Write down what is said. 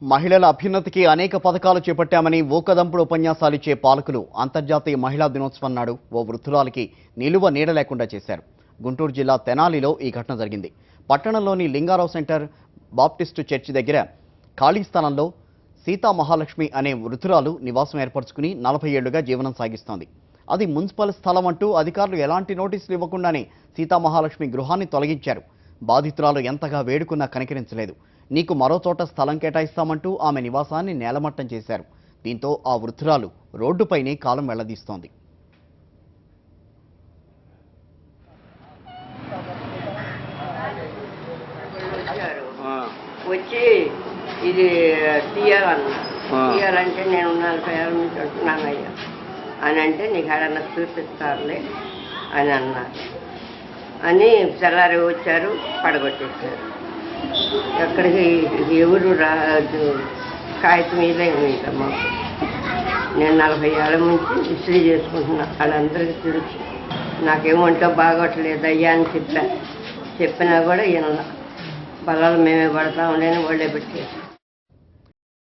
మహిళల అభ్యున్నతికి అనేక పథకాలు చేపట్టామని ఊకదంపుడు ఉపన్యాసాలిచ్చే పాలకులు అంతర్జాతీయ మహిళా దినోత్సవం నాడు ఓ వృద్ధురాలికి నిలువ నీడ లేకుండా చేశారు. గుంటూరు జిల్లా తెనాలిలో ఈ ఘటన జరిగింది. పట్టణంలోని లింగారావు సెంటర్ బాప్టిస్టు చర్చి దగ్గర ఖాళీ స్థలంలో సీతా మహాలక్ష్మి అనే వృద్ధురాలు నివాసం ఏర్పరచుకుని 40 ఏళ్లుగా జీవనం సాగిస్తోంది. అది మున్సిపల్ స్థలం అంటూ అధికారులు ఎలాంటి నోటీసులు ఇవ్వకుండానే సీతా మహాలక్ష్మి గృహాన్ని తొలగించారు. బాధితురాలు ఎంతగా వేడుకున్నా కనికరించలేదు. నీకు మరో చోట స్థలం కేటాయిస్తామంటూ ఆమె నివాసాన్ని నేలమట్టం చేశారు. దీంతో ఆ వృద్ధురాలు రోడ్డుపైనే కాలం వెళ్లదీస్తోంది. వచ్చి ఇది తీయాలంటే నేను 40 ఏళ్ళ నుంచి ఉంటున్నానయ్యా అని అంటే నీకు ఆడన్నా చూపిస్తారులే అని అన్నారు. అని తెల్లారి వచ్చారు, పడగొట్టేశారు. ఎక్కడికి ఎవరు రాదు, కాగితం మీద ఏమిటమ్మా. నేను 40 ఏళ్ళ నుంచి ఇస్త్రీ చేసుకుంటున్నా, వాళ్ళందరికీ తెలుసు. నాకేమంటో బాగోట్లేదయ్యా అని చెప్పినా కూడా ఈయన బలాలు మేమే పడతామని వాళ్ళే పెట్టేసి